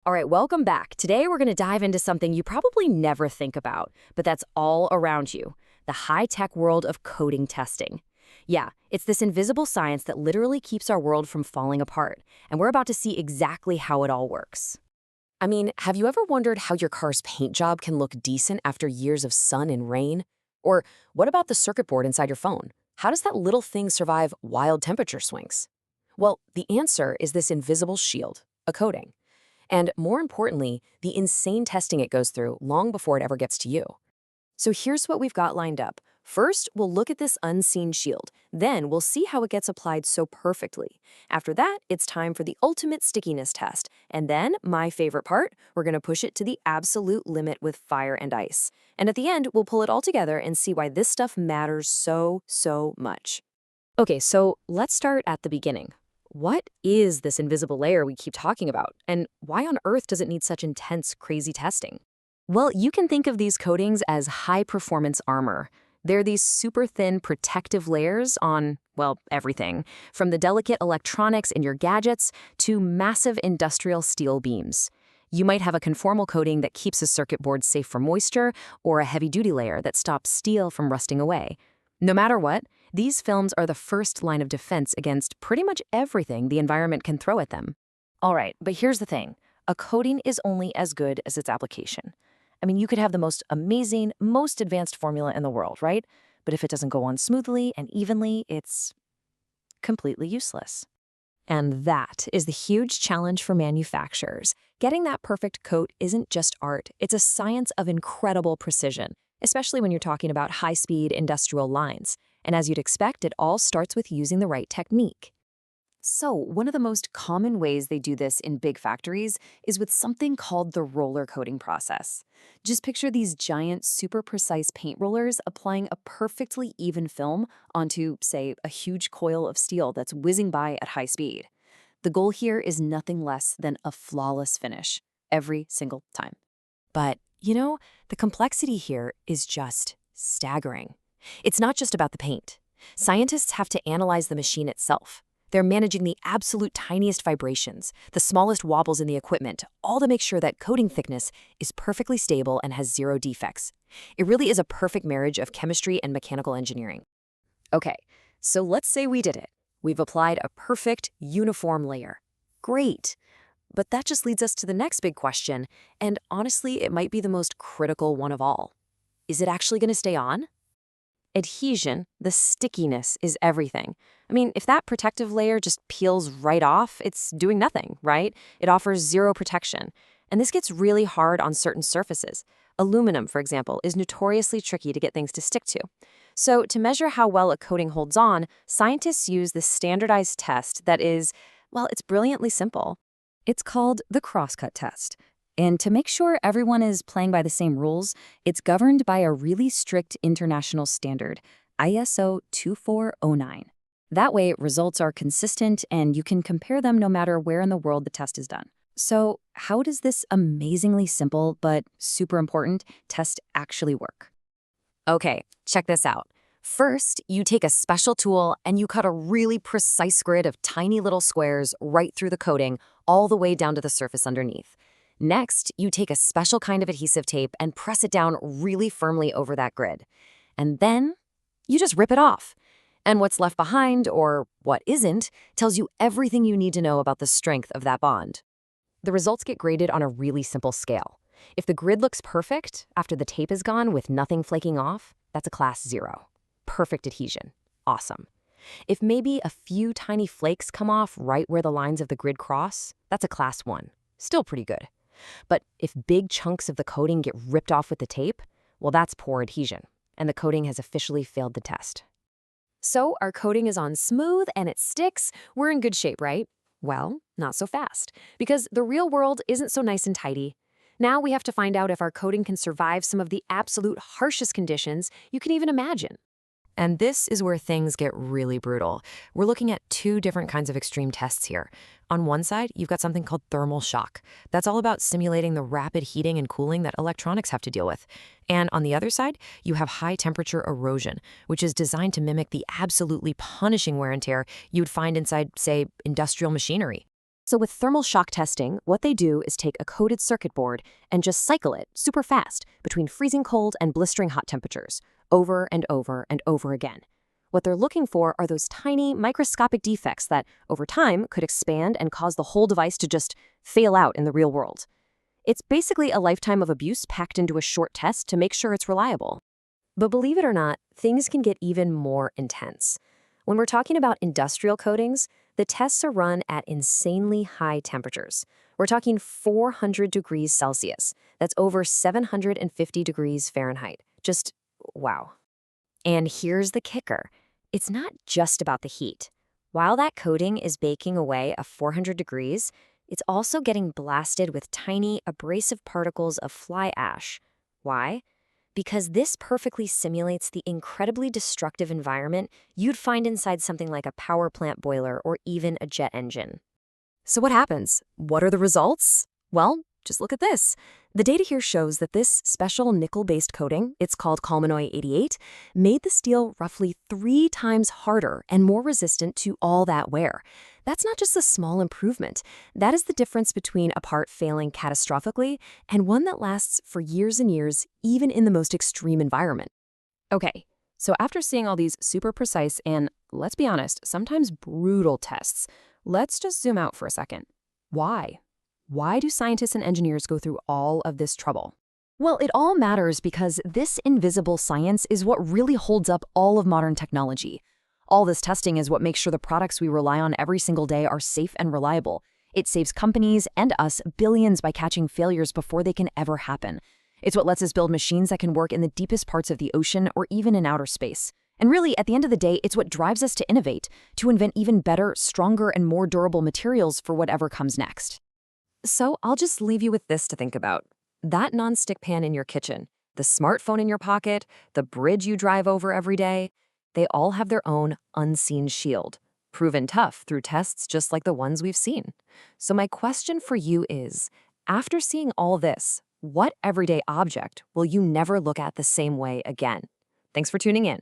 All right, welcome back. Today we're going to dive into something you probably never think about, but that's all around you, the high-tech world of coding testing. Yeah, it's this invisible science that literally keeps our world from falling apart, and we're about to see exactly how it all works. I mean, have you ever wondered how your car's paint job can look decent after years of sun and rain? Or what about the circuit board inside your phone? How does that little thing survive wild temperature swings? Well, the answer is this invisible shield, a coating. And more importantly, the insane testing it goes through long before it ever gets to you. So here's what we've got lined up. First, we'll look at this unseen shield. Then we'll see how it gets applied so perfectly. After that, it's time for the ultimate stickiness test. And then, my favorite part, we're going to push it to the absolute limit with fire and ice. And at the end, we'll pull it all together and see why this stuff matters so much. Okay, so let's start at the beginning. What is this invisible layer we keep talking about? And why on earth does it need such intense, crazy testing? Well, you can think of these coatings as high-performance armor. They're these super thin protective layers on, well, everything, from the delicate electronics in your gadgets to massive industrial steel beams. You might have a conformal coating that keeps a circuit board safe from moisture, or a heavy-duty layer that stops steel from rusting away. No matter what, these films are the first line of defense against pretty much everything the environment can throw at them. All right, but here's the thing. A coating is only as good as its application. I mean, you could have the most amazing, most advanced formula in the world, right? But if it doesn't go on smoothly and evenly, it's completely useless. And that is the huge challenge for manufacturers. Getting that perfect coat isn't just art, it's a science of incredible precision, especially when you're talking about high-speed industrial lines. And as you'd expect, it all starts with using the right technique. So, one of the most common ways they do this in big factories is with something called the roller coating process. Just picture these giant, super precise paint rollers applying a perfectly even film onto, say, a huge coil of steel that's whizzing by at high speed. The goal here is nothing less than a flawless finish, every single time. But, the complexity here is just staggering. It's not just about the paint. Scientists have to analyze the machine itself. They're managing the absolute tiniest vibrations, the smallest wobbles in the equipment, all to make sure that coating thickness is perfectly stable and has zero defects. It really is a perfect marriage of chemistry and mechanical engineering. Okay, so let's say we did it. We've applied a perfect, uniform layer. Great. But that just leads us to the next big question, and honestly, it might be the most critical one of all. Is it actually going to stay on? Adhesion, the stickiness, is everything. I mean, if that protective layer just peels right off, it's doing nothing, right? It offers zero protection. And this gets really hard on certain surfaces. Aluminum, for example, is notoriously tricky to get things to stick to. So to measure how well a coating holds on, scientists use this standardized test that is, well, it's brilliantly simple. It's called the crosscut test. And to make sure everyone is playing by the same rules, it's governed by a really strict international standard, ISO 2409. That way, results are consistent and you can compare them no matter where in the world the test is done. So, how does this amazingly simple but super important test actually work? Okay, check this out. First, you take a special tool and you cut a really precise grid of tiny little squares right through the coating, all the way down to the surface underneath. Next, you take a special kind of adhesive tape and press it down really firmly over that grid. And then you just rip it off. And what's left behind, or what isn't, tells you everything you need to know about the strength of that bond. The results get graded on a really simple scale. If the grid looks perfect after the tape is gone with nothing flaking off, that's a class 0. Perfect adhesion. Awesome. If maybe a few tiny flakes come off right where the lines of the grid cross, that's a class 1. Still pretty good. But if big chunks of the coating get ripped off with the tape, well, that's poor adhesion, and the coating has officially failed the test. So our coating is on smooth and it sticks. We're in good shape, right? Well, not so fast, because the real world isn't so nice and tidy. Now we have to find out if our coating can survive some of the absolute harshest conditions you can even imagine. And this is where things get really brutal. We're looking at two different kinds of extreme tests here. On one side, you've got something called thermal shock. That's all about simulating the rapid heating and cooling that electronics have to deal with. And on the other side, you have high temperature erosion, which is designed to mimic the absolutely punishing wear and tear you'd find inside, say, industrial machinery. So with thermal shock testing, what they do is take a coated circuit board and just cycle it super fast between freezing cold and blistering hot temperatures, over and over and over again. What they're looking for are those tiny, microscopic defects that, over time, could expand and cause the whole device to just fail out in the real world. It's basically a lifetime of abuse packed into a short test to make sure it's reliable. But believe it or not, things can get even more intense. When we're talking about industrial coatings, the tests are run at insanely high temperatures. We're talking 400 degrees Celsius. That's over 750 degrees Fahrenheit. Just wow. And here's the kicker. It's not just about the heat. While that coating is baking away at 400 degrees, it's also getting blasted with tiny, abrasive particles of fly ash. Why? Because this perfectly simulates the incredibly destructive environment you'd find inside something like a power plant boiler or even a jet engine. So what happens? What are the results? Well, just look at this. The data here shows that this special nickel-based coating, it's called Colmanoy 88, made the steel roughly 3 times harder and more resistant to all that wear. That's not just a small improvement. That is the difference between a part failing catastrophically and one that lasts for years and years, even in the most extreme environment. Okay, so after seeing all these super precise and, let's be honest, sometimes brutal tests, let's just zoom out for a second. Why? Why do scientists and engineers go through all of this trouble? Well, it all matters because this invisible science is what really holds up all of modern technology. All this testing is what makes sure the products we rely on every single day are safe and reliable. It saves companies and us billions by catching failures before they can ever happen. It's what lets us build machines that can work in the deepest parts of the ocean or even in outer space. And really, at the end of the day, it's what drives us to innovate, to invent even better, stronger, and more durable materials for whatever comes next. So I'll just leave you with this to think about. That nonstick pan in your kitchen, the smartphone in your pocket, the bridge you drive over every day, they all have their own unseen shield, proven tough through tests just like the ones we've seen. So my question for you is, after seeing all this, what everyday object will you never look at the same way again? Thanks for tuning in.